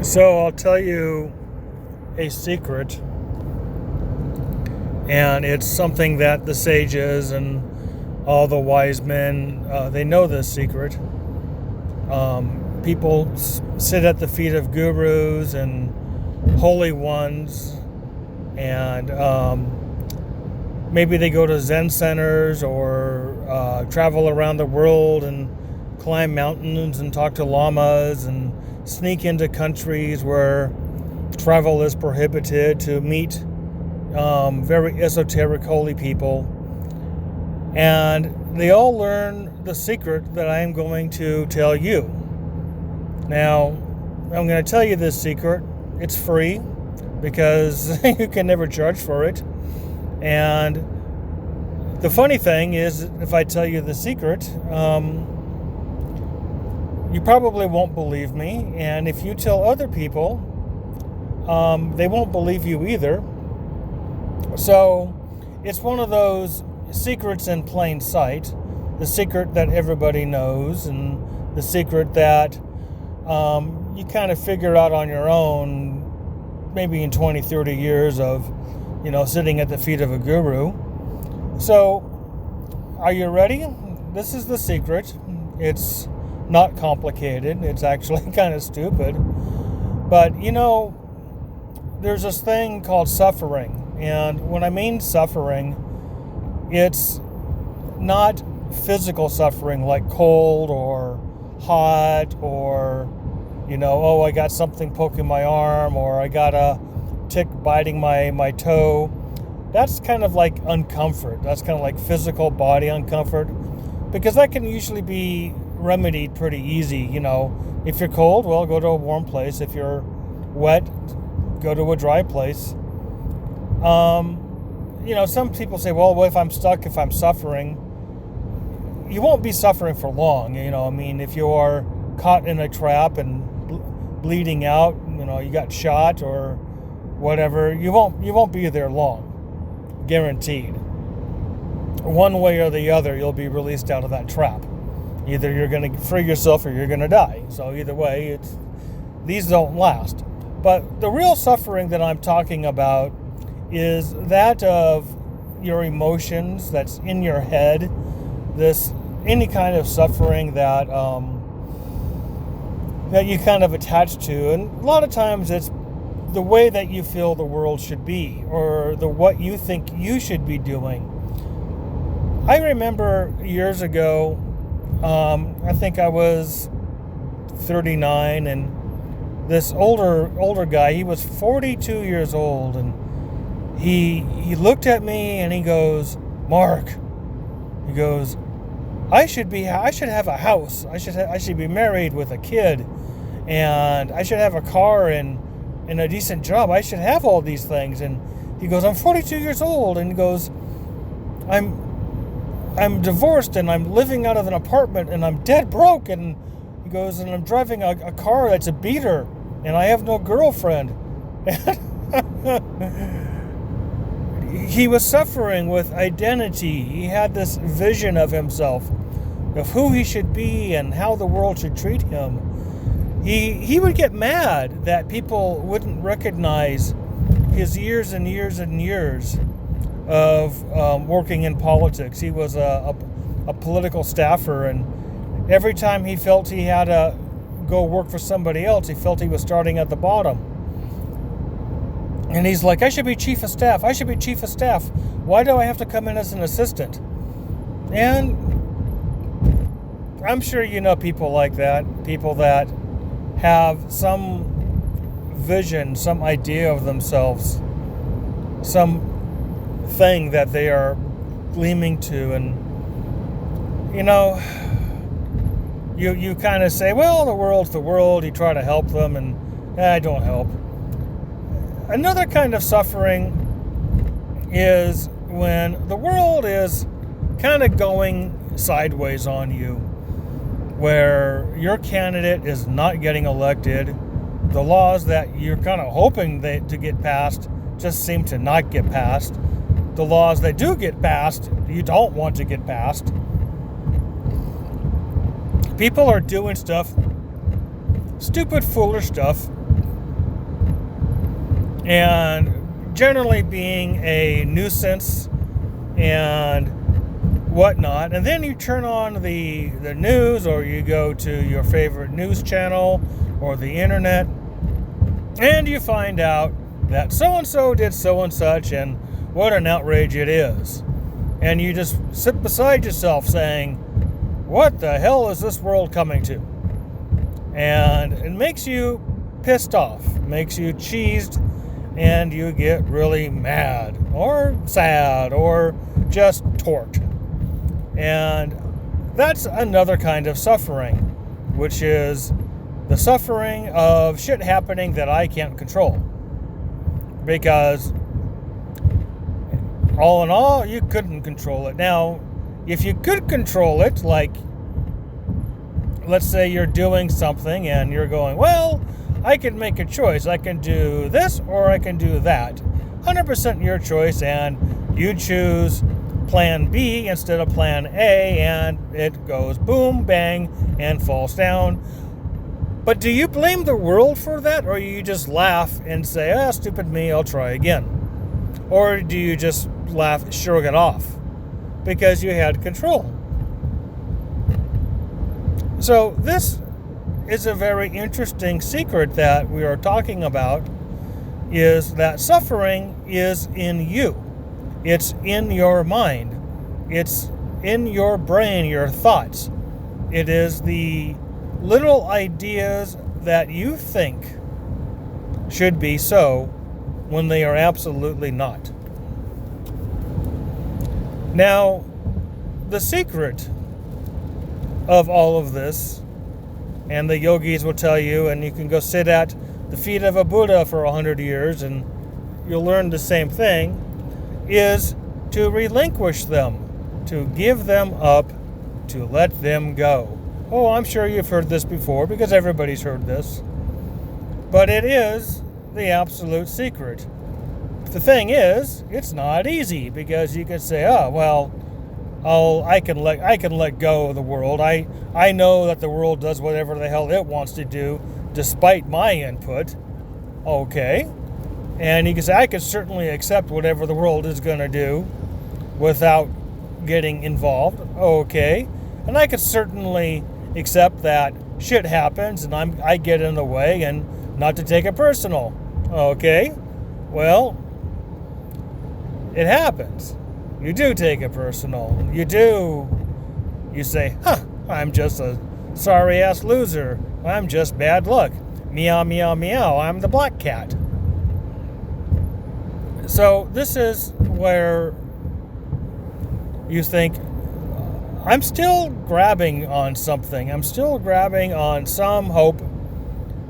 So I'll tell you a secret, and it's something that the sages and all the wise men they know this secret. People sit at the feet of gurus and holy ones, and maybe they go to Zen centers or travel around the world and climb mountains and talk to lamas and sneak into countries where travel is prohibited to meet very esoteric holy people. And they all learn the secret that I am going to tell you. Now, I'm going to tell you this secret. It's free because you can never charge for it. And the funny thing is, if I tell you the secret, you probably won't believe me. And if you tell other people, they won't believe you either. So it's one of those secrets in plain sight, the secret that everybody knows, and the secret that you kind of figure out on your own, maybe in 20, 30 years of, sitting at the feet of a guru. So, are you ready? This is the secret. It's not complicated. It's actually kind of stupid. But, there's this thing called suffering. And when I mean suffering, it's not physical suffering like cold or hot or, I got something poking my arm or I got a tick biting my toe. That's kind of like uncomfort. That's kind of like physical body uncomfort, because that can usually be remedied pretty easy. If you're cold, well, go to a warm place. If you're wet, go to a dry place. Some people say, well, what if I'm stuck, if I'm suffering? You won't be suffering for long. If you are caught in a trap and bleeding out, you got shot or whatever, you won't be there long, guaranteed. One way or the other, you'll be released out of that trap. Either you're going to free yourself or you're going to die. So either way, these don't last. But the real suffering that I'm talking about is that of your emotions that's in your head, any kind of suffering that you kind of attach to. And a lot of times it's the way that you feel the world should be, or what you think you should be doing. I remember years ago, I think I was 39, and this older guy, he was 42 years old, and he looked at me and he goes, "Mark," he goes, I should have a house. I should be married with a kid, and I should have a car and a decent job. I should have all these things." And he goes, "I'm 42 years old," and he goes, I'm divorced and I'm living out of an apartment and I'm dead broke," and he goes, "and I'm driving a car that's a beater and I have no girlfriend." He was suffering with identity. He had this vision of himself, of who he should be and how the world should treat him. He would get mad that people wouldn't recognize his years and years and years of working in politics. He was a political staffer, and every time he felt he had to go work for somebody else, he felt he was starting at the bottom. And he's like, "I should be chief of staff. I should be chief of staff. Why do I have to come in as an assistant?" And I'm sure you know people like that, people that have some vision, some idea of themselves, some thing that they are gleaming to, and you kind of say, well, the world's the world. You try to help them, and I don't help. Another kind of suffering is when the world is kind of going sideways on you, where your candidate is not getting elected. The laws that you're kind of hoping to get passed just seem to not get passed. The laws that do get passed, you don't want to get passed. People are doing stuff, stupid, foolish stuff, and generally being a nuisance and whatnot. And then you turn on the news, or you go to your favorite news channel or the internet, and you find out that so-and-so did so and such, and what an outrage it is. And you just sit beside yourself saying, what the hell is this world coming to? And it makes you pissed off, makes you cheesed, and you get really mad or sad or just torqued. And that's another kind of suffering, which is the suffering of shit happening that I can't control. Because all in all, you couldn't control it. Now, if you could control it, like, let's say you're doing something and you're going, well, I can make a choice. I can do this or I can do that. 100% your choice, and you choose plan B instead of plan A, and it goes boom, bang, and falls down. But do you blame the world for that, or you just laugh and say, ah, stupid me, I'll try again? Or do you just laugh, shrug it off because you had control? So this is a very interesting secret that we are talking about, is that suffering is in you. It's in your mind. It's in your brain, your thoughts. It is the little ideas that you think should be so when they are absolutely not. Now, the secret of all of this, and the yogis will tell you, and you can go sit at the feet of a Buddha for 100 years and you'll learn the same thing, is to relinquish them, to give them up, to let them go. Oh, I'm sure you've heard this before because everybody's heard this. But it is the absolute secret. The thing is, it's not easy, because you can say, oh, well, I can let go of the world. I know that the world does whatever the hell it wants to do despite my input. Okay. And you can say, I can certainly accept whatever the world is going to do without getting involved. Okay. And I could certainly accept that shit happens and I get in the way, and not to take it personal. Okay. Well, it happens. You do take it personal. You say, I'm just a sorry ass loser. I'm just bad luck. Meow, meow, meow. I'm the black cat. So this is where you think, I'm still grabbing on something. I'm still grabbing on some hope,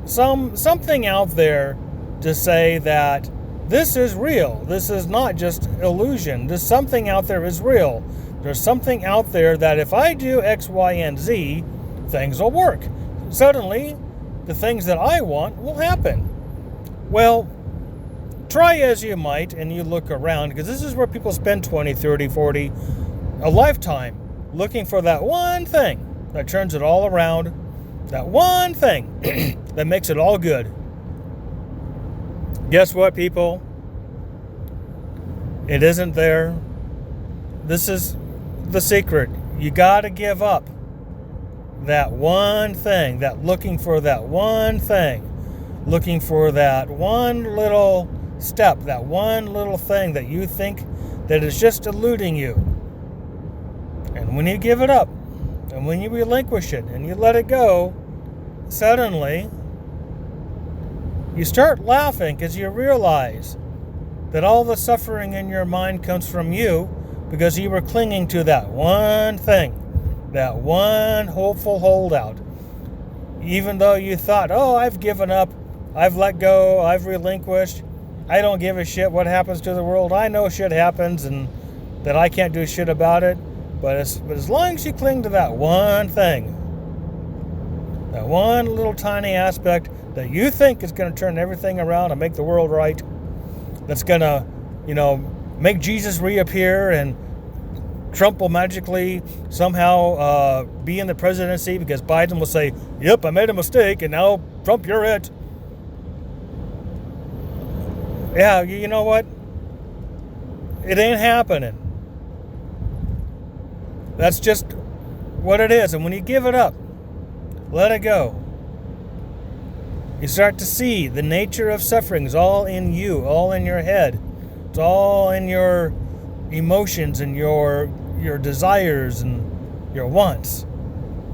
something out there to say that this is real. This is not just illusion. There's something out there is real. There's something out there that if I do X, Y, and Z, things will work. Suddenly, the things that I want will happen. Well, try as you might, and you look around, because this is where people spend 20, 30, 40, a lifetime looking for that one thing that turns it all around, that one thing that makes it all good. Guess what, people? It isn't there. This is the secret. You got to give up that one thing, that looking for that one thing, looking for that one little step, that one little thing that you think that is just eluding you. And when you give it up, and when you relinquish it, and you let it go, suddenly you start laughing because you realize that all the suffering in your mind comes from you because you were clinging to that one thing, that one hopeful holdout. Even though you thought, oh, I've given up, I've let go, I've relinquished, I don't give a shit what happens to the world. I know shit happens and that I can't do shit about it. But as long as you cling to that one thing, that one little tiny aspect that you think is going to turn everything around and make the world right, that's going to, make Jesus reappear and Trump will magically somehow be in the presidency because Biden will say, yep, I made a mistake and now Trump, you're it. Yeah, you know what? It ain't happening. That's just what it is. And when you give it up, let it go, you start to see the nature of suffering is all in you, all in your head. It's all in your emotions and your desires and your wants.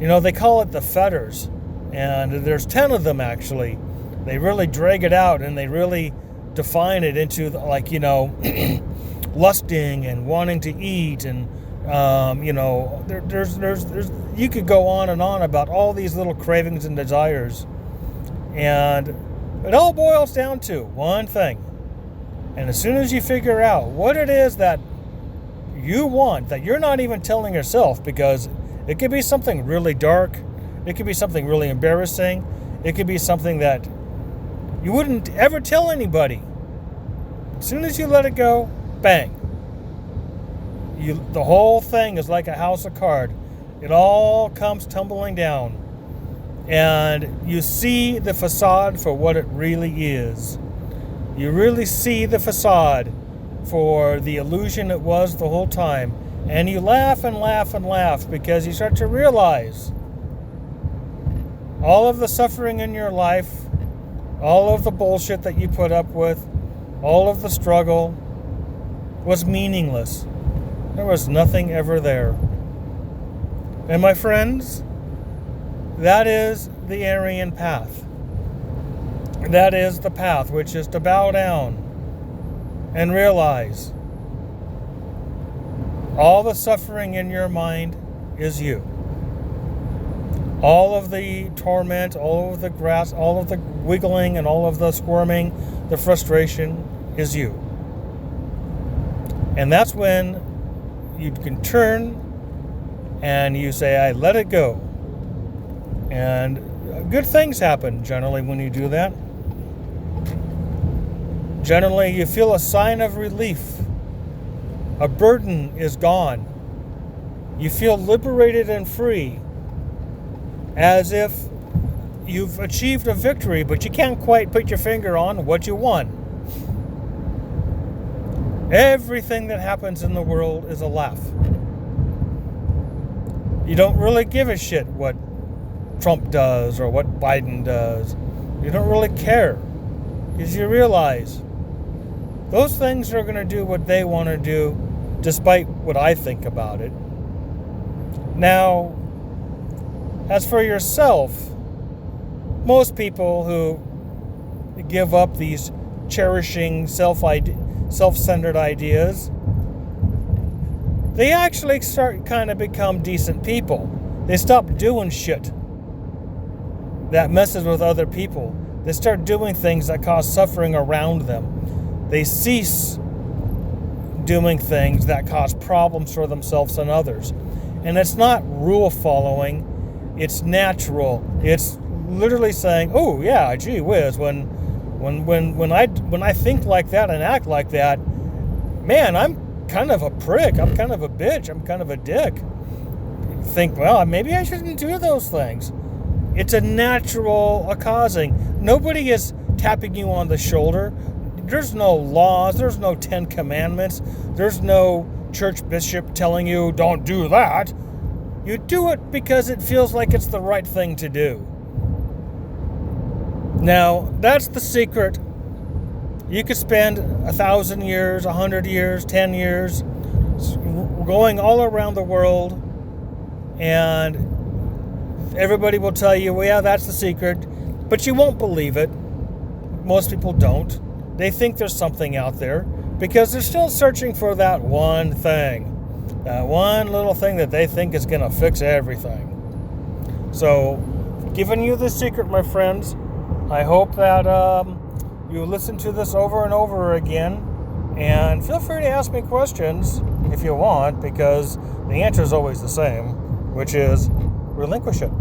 You know, they call it the fetters. And there's 10 of them, actually. They really drag it out and they really define it into, like, you know, lusting and wanting to eat. And, you know, there's you could go on and on about all these little cravings and desires. And it all boils down to one thing. And as soon as you figure out what it is that you want, that you're not even telling yourself, because it could be something really dark, it could be something really embarrassing, it could be something that you wouldn't ever tell anybody. As soon as you let it go, bang. The whole thing is like a house of cards. It all comes tumbling down. And you see the facade for what it really is. You really see the facade for the illusion it was the whole time. And you laugh and laugh and laugh because you start to realize all of the suffering in your life, all of the bullshit that you put up with, all of the struggle was meaningless. There was nothing ever there. And my friends, that is the Aryan path. That is the path, which is to bow down and realize all the suffering in your mind is you. All of the torment, all of the grass, all of the wiggling and all of the squirming, the frustration is you. And that's when you can turn and you say, I let it go. And good things happen generally when you do that. Generally, you feel a sign of relief. A burden is gone. You feel liberated and free, as if you've achieved a victory, but you can't quite put your finger on what you won. Everything that happens in the world is a laugh. You don't really give a shit what Trump does or what Biden does. You don't really care, because you realize those things are going to do what they want to do, despite what I think about it. Now, as for yourself, most people who give up these cherishing self-centered ideas, they actually start kind of become decent people. They stop doing shit that messes with other people. They start doing things that cause suffering around them. They cease doing things that cause problems for themselves and others. And it's not rule following, it's natural. It's literally saying, oh yeah, gee whiz, when I think like that and act like that, man, I'm kind of a prick, I'm kind of a bitch, I'm kind of a dick. You think, well, maybe I shouldn't do those things. It's a natural causing. Nobody is tapping you on the shoulder. There's no laws, there's no 10 commandments, there's no church bishop telling you don't do that. You do it because it feels like it's the right thing to do. Now, that's the secret. You could spend 1,000 years, 100 years, 10 years going all around the world, and everybody will tell you, well, yeah, that's the secret, but you won't believe it. Most people don't. They think there's something out there because they're still searching for that one thing, that one little thing that they think is going to fix everything. So, giving you the secret, my friends. I hope that you listen to this over and over again, and feel free to ask me questions if you want, because the answer is always the same, which is relinquish it.